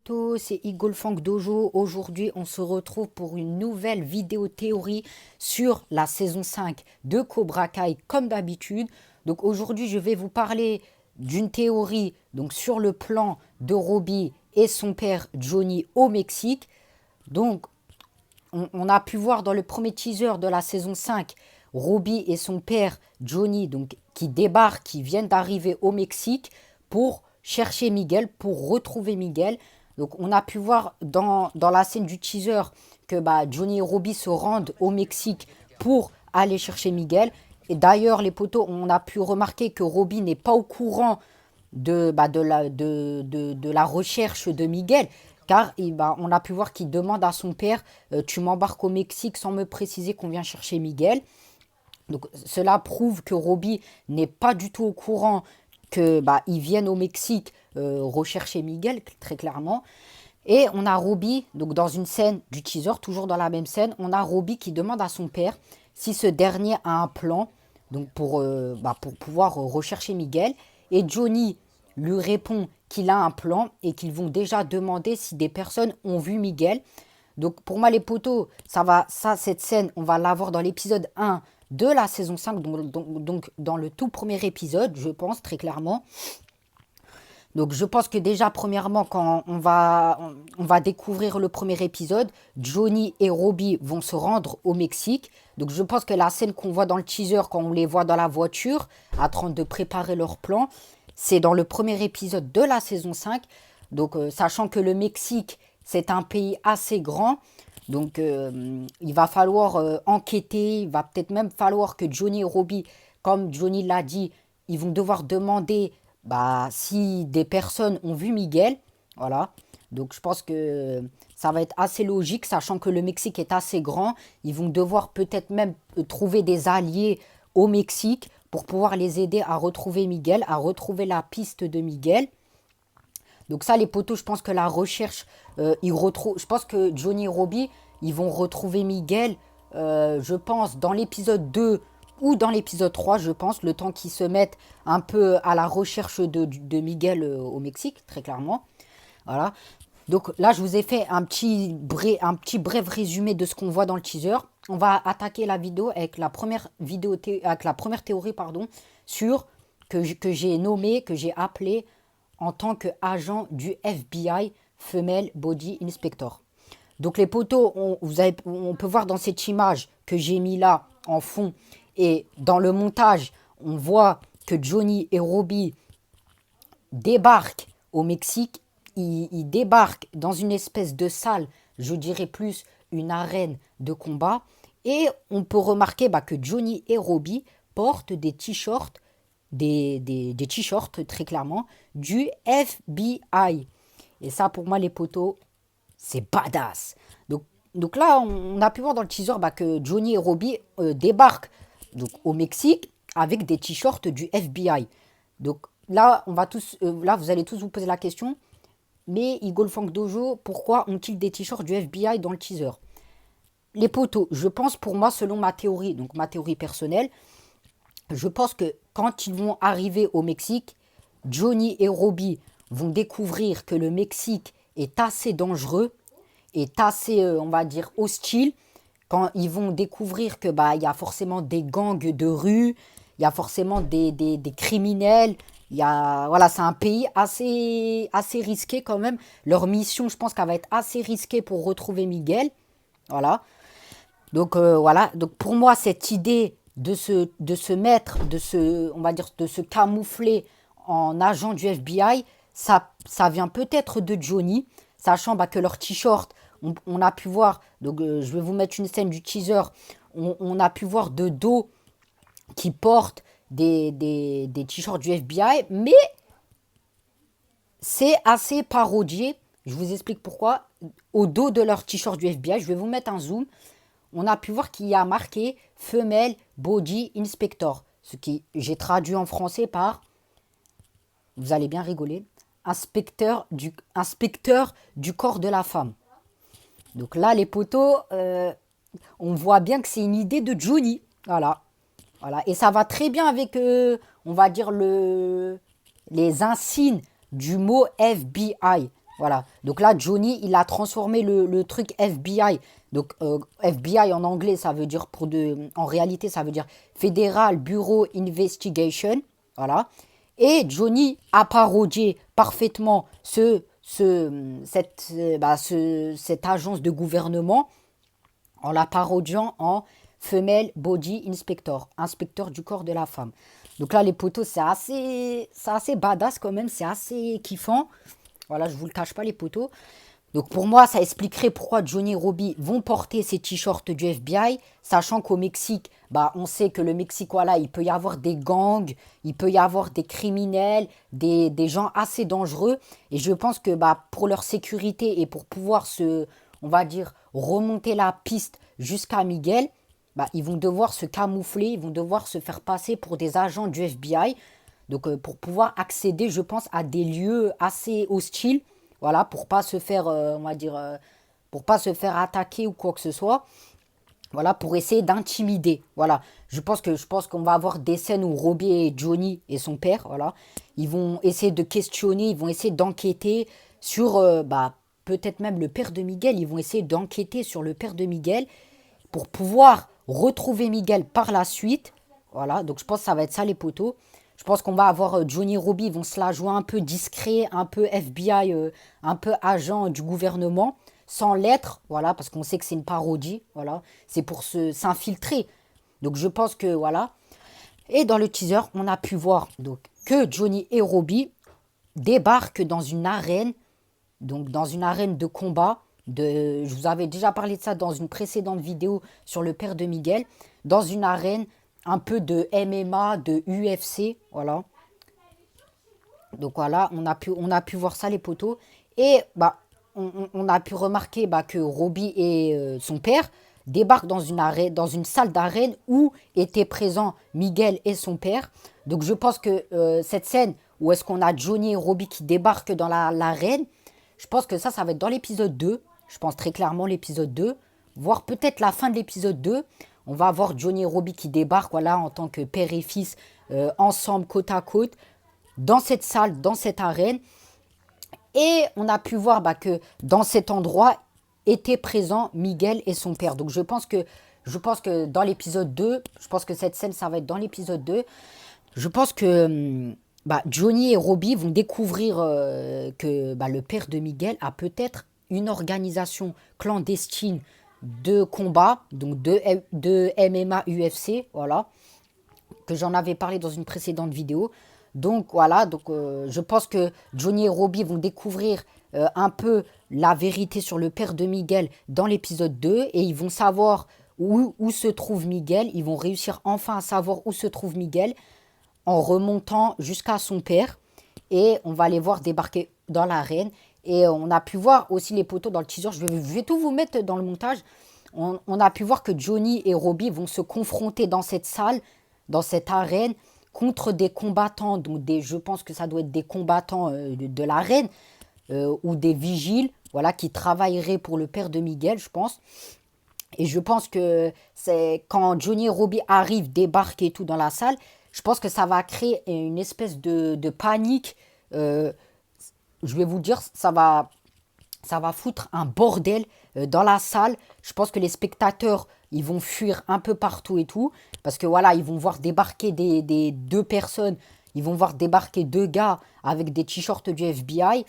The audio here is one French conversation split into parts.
C'est Eagle Funk Dojo. Aujourd'hui, on se retrouve pour une nouvelle vidéo théorie sur la saison 5 de Cobra Kai, comme d'habitude. Donc aujourd'hui, je vais vous parler d'une théorie donc sur le plan de Robbie et son père Johnny au Mexique. Donc, on a pu voir dans le premier teaser de la saison 5 Robbie et son père Johnny donc, qui débarquent, qui viennent d'arriver au Mexique pour chercher Miguel, pour retrouver Miguel. Donc on a pu voir dans la scène du teaser que Johnny et Robbie se rendent au Mexique pour aller chercher Miguel. Et d'ailleurs, les potos, on a pu remarquer que Robbie n'est pas au courant de la recherche de Miguel. Car on a pu voir qu'il demande à son père, tu m'embarques au Mexique sans me préciser qu'on vient chercher Miguel. Donc cela prouve que Robbie n'est pas du tout au courant que ils viennent au Mexique rechercher Miguel, très clairement. Et on a Robbie, donc dans une scène du teaser, toujours dans la même scène, on a Robbie qui demande à son père si ce dernier a un plan donc pour pouvoir rechercher Miguel. Et Johnny lui répond qu'il a un plan et qu'ils vont déjà demander si des personnes ont vu Miguel. Donc pour moi les potos, cette scène, on va l'avoir dans l'épisode 1 de la saison 5, donc dans le tout premier épisode, je pense très clairement. Donc je pense que déjà, premièrement, quand on va découvrir le premier épisode, Johnny et Robbie vont se rendre au Mexique. Donc je pense que la scène qu'on voit dans le teaser, quand on les voit dans la voiture, en train de préparer leur plan, c'est dans le premier épisode de la saison 5. Donc sachant que le Mexique, c'est un pays assez grand, donc il va falloir enquêter, il va peut-être même falloir que Johnny et Robbie, comme Johnny l'a dit, ils vont devoir demander si des personnes ont vu Miguel, voilà. Donc je pense que ça va être assez logique, sachant que le Mexique est assez grand. Ils vont devoir peut-être même trouver des alliés au Mexique pour pouvoir les aider à retrouver Miguel, à retrouver la piste de Miguel. Donc ça, les potos, je pense que la recherche, je pense que Johnny et Robbie, ils vont retrouver Miguel, je pense, dans l'épisode 2 ou dans l'épisode 3, je pense, le temps qu'ils se mettent un peu à la recherche de Miguel au Mexique, très clairement. Voilà. Donc là, je vous ai fait un petit bref résumé de ce qu'on voit dans le teaser. On va attaquer la vidéo avec la première avec la première théorie, pardon, sur que j'ai nommé, que j'ai appelé en tant qu'agent du FBI, Female Body Inspector. Donc les poteaux, on peut voir dans cette image que j'ai mis là en fond et dans le montage, on voit que Johnny et Robbie débarquent au Mexique. Ils débarquent dans une espèce de salle, je dirais plus une arène de combat. Et on peut remarquer que Johnny et Robbie portent des t-shirts, des t-shirts très clairement, du FBI. Et ça, pour moi, les potos, c'est badass. Donc là, on a pu voir dans le teaser que Johnny et Robbie débarquent donc, au Mexique avec des t-shirts du FBI. Donc là, là, vous allez tous vous poser la question, mais Eagle Funk Dojo, pourquoi ont-ils des t-shirts du FBI dans le teaser? Les potos, je pense pour moi, selon ma théorie, donc ma théorie personnelle, je pense que quand ils vont arriver au Mexique, Johnny et Robbie vont découvrir que le Mexique est assez dangereux, est assez, on va dire, hostile. Quand ils vont découvrir que il y a forcément des gangs de rue, il y a forcément des criminels. Voilà, c'est un pays assez risqué quand même. Leur mission, je pense qu'elle va être assez risquée pour retrouver Miguel. Voilà. Donc voilà, donc pour moi cette idée de se mettre, on va dire de se camoufler en agent du FBI, ça vient peut-être de Johnny, sachant que leur t-shirt, on a pu voir, donc je vais vous mettre une scène du teaser, on a pu voir de dos qui portent des t-shirts du FBI, mais c'est assez parodié. Je vous explique pourquoi. Au dos de leur t-shirt du FBI, je vais vous mettre un zoom. On a pu voir qu'il y a marqué Femelle Body Inspector. Ce qui j'ai traduit en français par, vous allez bien rigoler, inspecteur du corps de la femme. Donc là, les potos, on voit bien que c'est une idée de Johnny. Voilà. Voilà. Et ça va très bien avec, on va dire, les insignes du mot FBI. Voilà. Donc là, Johnny, il a transformé le truc FBI. Donc FBI en anglais, ça veut dire en réalité, ça veut dire Federal Bureau Investigation. Voilà. Et Johnny a parodié parfaitement cette agence de gouvernement en la parodiant en femelle body inspector, inspecteur du corps de la femme. Donc là, les potos, c'est assez badass quand même, c'est assez kiffant. Voilà, je vous le cache pas, les potos. Donc pour moi, ça expliquerait pourquoi Johnny et Robbie vont porter ces t-shirts du FBI, sachant qu'au Mexique, bah, on sait que le Mexique, voilà, il peut y avoir des gangs, il peut y avoir des criminels, des gens assez dangereux. Et je pense que bah, pour leur sécurité et pour pouvoir on va dire, remonter la piste jusqu'à Miguel, bah, ils vont devoir se camoufler, ils vont devoir se faire passer pour des agents du FBI. Donc pour pouvoir accéder, je pense, à des lieux assez hostiles, voilà, pour pas se faire, on va dire, pour pas se faire attaquer ou quoi que ce soit, voilà, pour essayer d'intimider, voilà. Je pense qu'on va avoir des scènes où Robbie et Johnny et son père, voilà, ils vont essayer de questionner, ils vont essayer d'enquêter sur, bah, peut-être même le père de Miguel, ils vont essayer d'enquêter sur le père de Miguel pour pouvoir retrouver Miguel par la suite. Voilà, donc je pense que ça va être ça les poteaux. Je pense qu'on va avoir Johnny et Robbie, ils vont se la jouer un peu discret, un peu FBI, un peu agent du gouvernement, sans l'être, voilà, parce qu'on sait que c'est une parodie, voilà. C'est pour s'infiltrer. Donc je pense que, voilà. Et dans le teaser, on a pu voir donc, que Johnny et Robbie débarquent dans une arène, donc dans une arène de combat. Je vous avais déjà parlé de ça dans une précédente vidéo sur le père de Miguel. Dans une arène un peu de MMA, de UFC, voilà. Donc voilà, on a pu voir ça les poteaux. Et bah, on a pu remarquer bah, que Robbie et son père débarquent dans une salle d'arène où étaient présents Miguel et son père. Donc je pense que cette scène où est-ce qu'on a Johnny et Robbie qui débarquent dans l'arène, je pense que ça va être dans l'épisode 2. Je pense très clairement l'épisode 2, voire peut-être la fin de l'épisode 2. On va avoir Johnny et Robbie qui débarquent voilà, en tant que père et fils, ensemble, côte à côte, dans cette salle, dans cette arène. Et on a pu voir bah, que dans cet endroit étaient présents Miguel et son père. Donc je pense que dans l'épisode 2, je pense que cette scène, ça va être dans l'épisode 2. Je pense que bah, Johnny et Robbie vont découvrir que bah, le père de Miguel a peut-être une organisation clandestine de combat, donc de MMA UFC, voilà, que j'en avais parlé dans une précédente vidéo. Donc voilà, donc je pense que Johnny et Robbie vont découvrir un peu la vérité sur le père de Miguel dans l'épisode 2 et ils vont savoir où se trouve Miguel. Ils vont réussir enfin à savoir où se trouve Miguel en remontant jusqu'à son père et on va les voir débarquer dans l'arène. Et on a pu voir aussi les poteaux dans le teaser, je vais tout vous mettre dans le montage. On a pu voir que Johnny et Robbie vont se confronter dans cette salle, dans cette arène, contre des combattants. Donc je pense que ça doit être des combattants de l'arène ou des vigiles voilà, qui travailleraient pour le père de Miguel, je pense. Et je pense que c'est quand Johnny et Robbie arrivent, débarquent et tout dans la salle, je pense que ça va créer une espèce de panique. Je vais vous dire, ça va foutre un bordel dans la salle. Je pense que les spectateurs, ils vont fuir un peu partout et tout. Parce que voilà, ils vont voir débarquer des deux personnes. Ils vont voir débarquer deux gars avec des t-shirts du FBI.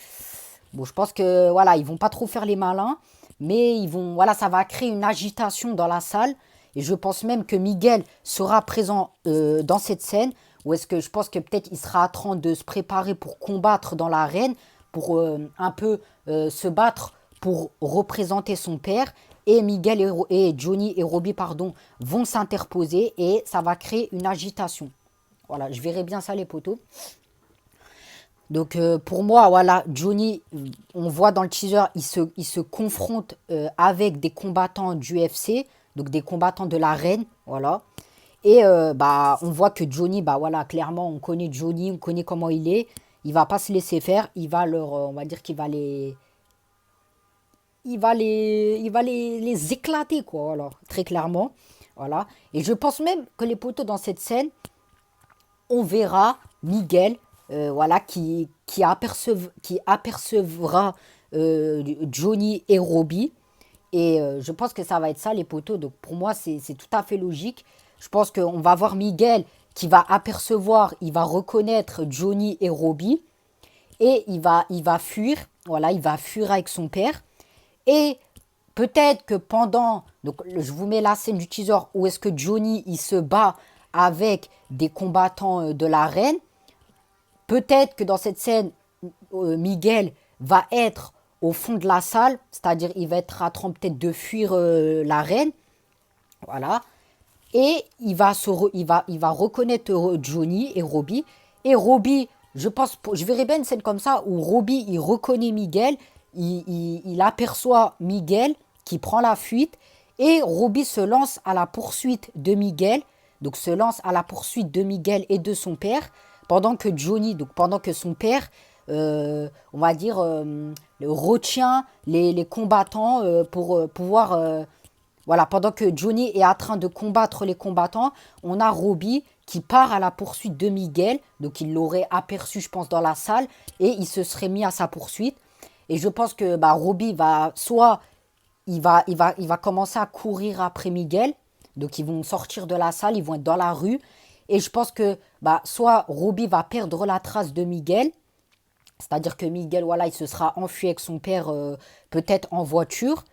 Bon, je pense que voilà, ils vont pas trop faire les malins. Mais voilà, ça va créer une agitation dans la salle. Et je pense même que Miguel sera présent dans cette scène. Ou est-ce que je pense que peut-être il sera en train de se préparer pour combattre dans l'arène, pour un peu se battre pour représenter son père. Et Miguel et Johnny et Robbie, pardon, vont s'interposer et ça va créer une agitation. Voilà, je verrai bien ça les potos. Donc pour moi, voilà, Johnny, on voit dans le teaser, il se confronte avec des combattants du UFC, donc des combattants de l'arène, voilà. Et bah, on voit que Johnny, bah voilà, clairement, on connaît Johnny, on connaît comment il est. Il va pas se laisser faire, il va on va dire qu'il va les éclater, quoi, voilà, très clairement, voilà. Et je pense même que les potos dans cette scène, on verra Miguel voilà, qui apercevra Johnny et Robbie. Et je pense que ça va être ça, les poteaux. Donc pour moi, c'est tout à fait logique. Je pense qu'on va voir Miguel qui va apercevoir, il va reconnaître Johnny et Robbie. Et il va fuir. Voilà, il va fuir avec son père. Et peut-être que pendant... Donc je vous mets la scène du teaser où est-ce que Johnny, il se bat avec des combattants de l'arène. Peut-être que dans cette scène, Miguel va être au fond de la salle, c'est-à-dire il va être en train peut-être de fuir l'arène, voilà. Et il va reconnaître Johnny et Robbie. Et Robbie, je pense, je verrais bien une scène comme ça où Robbie, il reconnaît Miguel, il aperçoit Miguel qui prend la fuite et Robbie se lance à la poursuite de Miguel. Donc se lance à la poursuite de Miguel et de son père pendant que Johnny, donc pendant que son père, on va dire, retient les combattants pour pouvoir voilà, pendant que Johnny est en train de combattre les combattants, on a Robbie qui part à la poursuite de Miguel. Donc il l'aurait aperçu, je pense, dans la salle et il se serait mis à sa poursuite. Et je pense que bah, Robbie va soit il va commencer à courir après Miguel. Donc ils vont sortir de la salle, ils vont être dans la rue. Et je pense que bah, soit Robbie va perdre la trace de Miguel, c'est-à-dire que Miguel, voilà, il se sera enfui avec son père, peut-être en voiture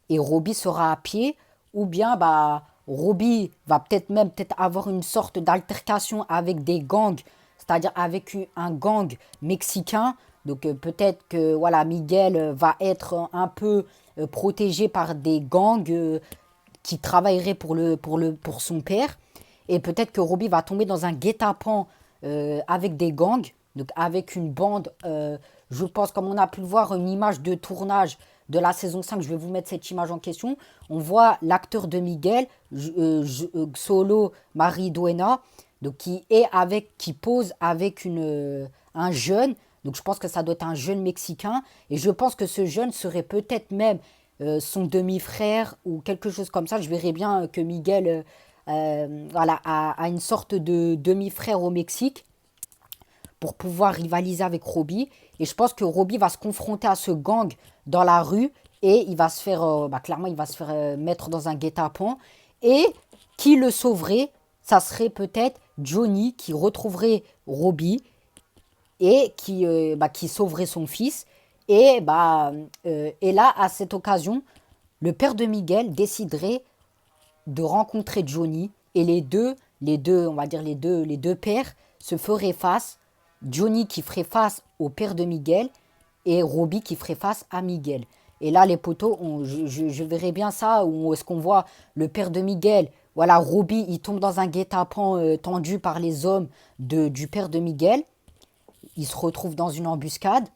et Robbie sera à pied, ou bien bah, Robbie va peut-être avoir une sorte d'altercation avec des gangs, c'est-à-dire avec un gang mexicain. Donc peut-être que voilà, Miguel va être un peu protégé par des gangs qui travailleraient pour son père. Et peut-être que Robbie va tomber dans un guet-apens avec des gangs, donc avec une bande. Je pense, comme on a pu le voir, une image de tournage de la saison 5. Je vais vous mettre cette image en question. On voit l'acteur de Miguel, Solo Mariduena, donc qui pose avec un jeune. Donc je pense que ça doit être un jeune Mexicain. Et je pense que ce jeune serait peut-être même son demi-frère ou quelque chose comme ça. Je verrais bien que Miguel voilà, a une sorte de demi-frère au Mexique pour pouvoir rivaliser avec Robbie. Et je pense que Robbie va se confronter à ce gang dans la rue et il va se faire, bah, clairement, il va se faire mettre dans un guet-apens. Et qui le sauverait? Ça serait peut-être Johnny qui retrouverait Robbie et qui sauverait son fils. Et là, à cette occasion, le père de Miguel déciderait de rencontrer Johnny et on va dire les deux pères se feraient face. Johnny qui ferait face au père de Miguel et Robbie qui ferait face à Miguel. Et là, les poteaux, je verrais bien ça, où est-ce qu'on voit le père de Miguel. Voilà, Robbie, il tombe dans un guet-apens tendu par les hommes du père de Miguel. Il se retrouve dans une embuscade.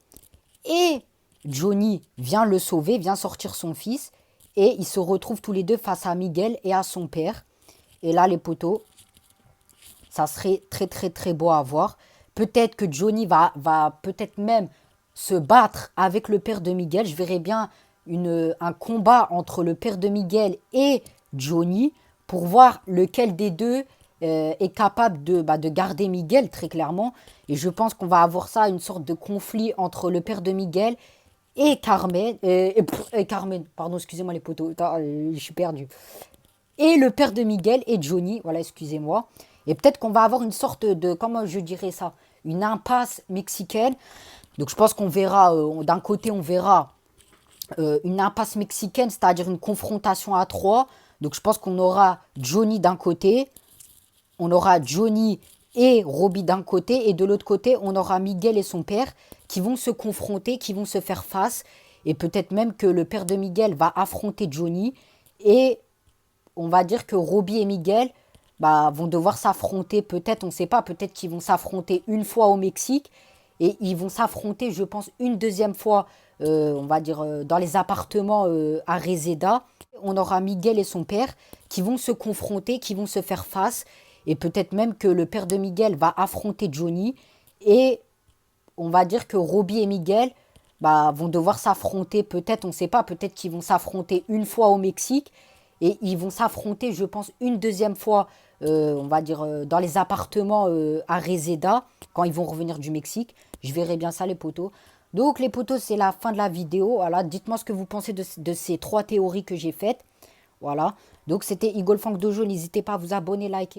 Et Johnny vient le sauver, vient sortir son fils. Et ils se retrouvent tous les deux face à Miguel et à son père. Et là, les poteaux, ça serait très très très beau à voir. Peut-être que Johnny va peut-être même se battre avec le père de Miguel. Je verrais bien un combat entre le père de Miguel et Johnny pour voir lequel des deux est capable de garder Miguel, très clairement. Et je pense qu'on va avoir ça, une sorte de conflit entre le père de Miguel et Carmen. Et Carmen, pardon, excusez-moi les potos, je suis perdu. Et le père de Miguel et Johnny, voilà, excusez-moi. Et peut-être qu'on va avoir une sorte de, comment je dirais ça, une impasse mexicaine. Donc je pense qu'on verra, d'un côté on verra une impasse mexicaine, c'est-à-dire une confrontation à trois. Donc je pense qu'on aura Johnny d'un côté, on aura Johnny et Robbie d'un côté, et de l'autre côté on aura Miguel et son père qui vont se confronter, qui vont se faire face. Et peut-être même que le père de Miguel va affronter Johnny. Et on va dire que Robbie et Miguel bah, vont devoir s'affronter, peut-être, on ne sait pas, peut-être qu'ils vont s'affronter une fois au Mexique et ils vont s'affronter, je pense, une deuxième fois, on va dire, dans les appartements à Reseda. On aura Miguel et son père qui vont se confronter, qui vont se faire face et peut-être même que le père de Miguel va affronter Johnny et on va dire que Robbie et Miguel bah, vont devoir s'affronter, peut-être, on ne sait pas, peut-être qu'ils vont s'affronter une fois au Mexique et ils vont s'affronter, je pense, une deuxième fois on va dire, dans les appartements à Reseda, quand ils vont revenir du Mexique. Je verrai bien ça, les potos. Donc, les potos, c'est la fin de la vidéo. Voilà, dites-moi ce que vous pensez de ces 3 théories que j'ai faites. Voilà. Donc, c'était Igolfang Dojo. N'hésitez pas à vous abonner, liker.